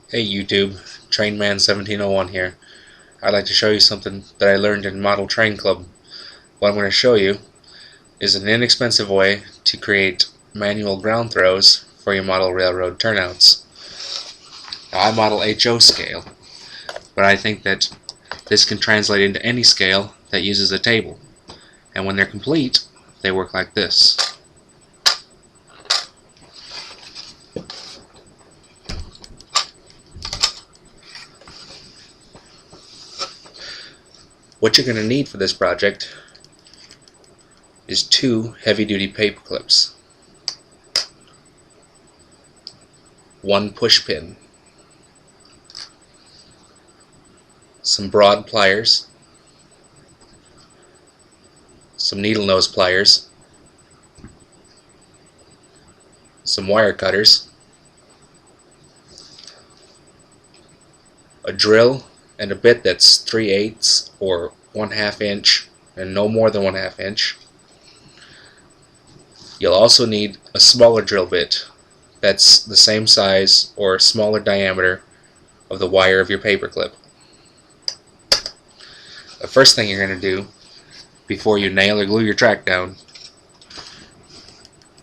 Hey YouTube, Trainman1701 here. I'd like to show you something that I learned in Model Train Club. What I'm going to show you is an inexpensive way to create manual ground throws for your model railroad turnouts. Now, I model HO scale, but I think that this can translate into any scale that uses a table. And when they're complete, they work like this. What you're going to need for this project is 2 heavy-duty paper clips, 1 push pin, some broad pliers, some needle nose pliers, some wire cutters, a drill and a bit that's 3/8 or 1/2 inch and no more than 1/2 inch. You'll also need a smaller drill bit that's the same size or smaller diameter of the wire of your paperclip. The first thing you're going to do before you nail or glue your track down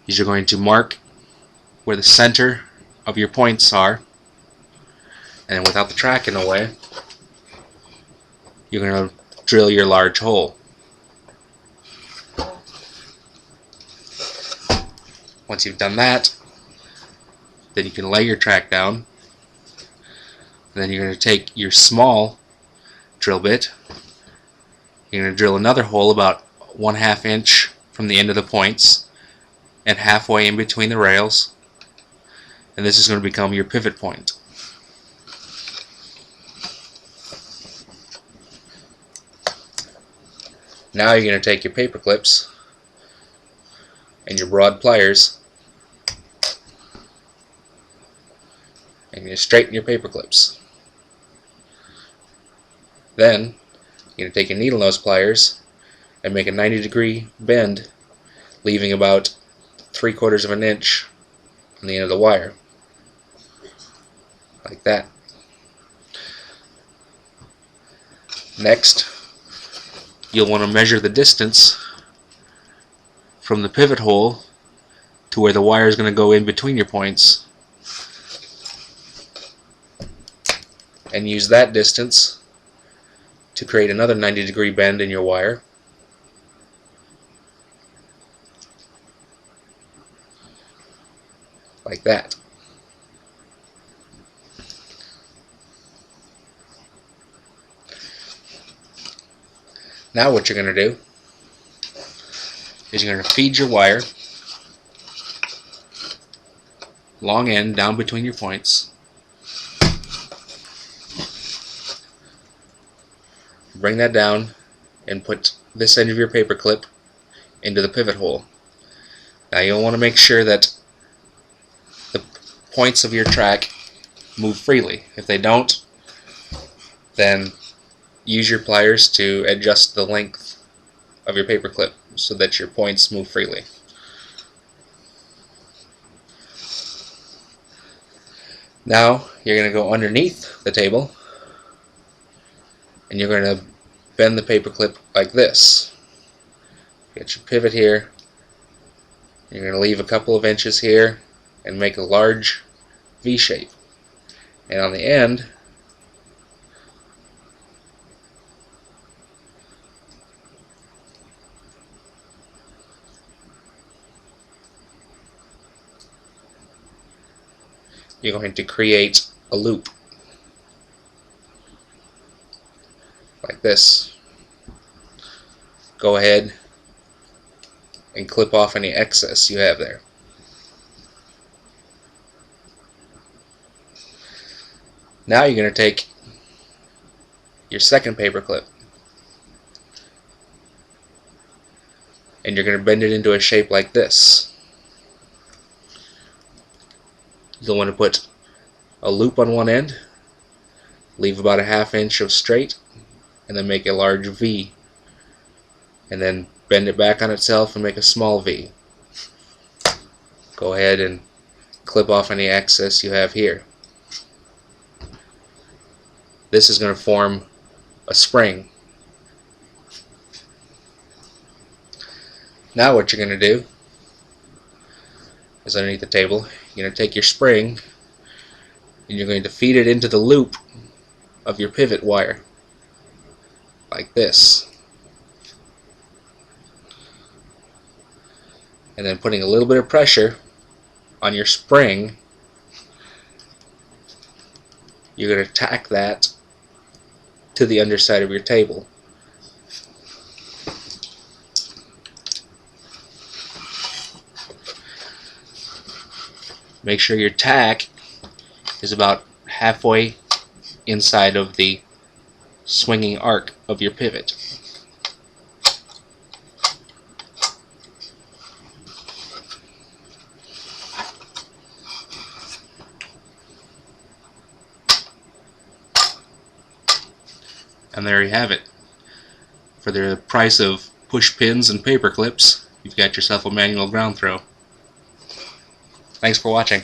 is you're going to mark where the center of your points are, and without the track in the way, you're going to drill your large hole. Once you've done that, then you can lay your track down. And then you're going to take your small drill bit. You're going to drill another hole about 1/2 inch from the end of the points and halfway in between the rails. And this is going to become your pivot point. Now you're going to take your paper clips and your broad pliers and you're going to straighten your paper clips. Then you're going to take your needle nose pliers and make a 90-degree bend, leaving about 3/4 of an inch on the end of the wire, like that. Next, you'll want to measure the distance from the pivot hole to where the wire is going to go in between your points, and use that distance to create another 90-degree bend in your wire, like that. Now what you're going to do is you're going to feed your wire long end down between your points, bring that down and put this end of your paper clip into the pivot hole. Now you'll want to make sure that the points of your track move freely. If they don't, then use your pliers to adjust the length of your paper clip so that your points move freely. Now you're going to go underneath the table and you're going to bend the paper clip like this. Get your pivot here. You're going to leave a couple of inches here and make a large V shape. And on the end, you're going to create a loop like this. Go ahead and clip off any excess you have there. Now you're going to take your second paper clip and you're going to bend it into a shape like this. You'll want to put a loop on one end, leave about 1/2 inch of straight, and then make a large V, and then bend it back on itself and make a small V. Go ahead and clip off any excess you have here. this is going to form a spring. Now what you're going to do is, underneath the table, you're going to take your spring and you're going to feed it into the loop of your pivot wire, like this. And then putting a little bit of pressure on your spring, you're going to tack that to the underside of your table. Make sure your tack is about halfway inside of the swinging arc of your pivot. And there you have it. For the price of push pins and paper clips, you've got yourself a manual ground throw. Thanks for watching.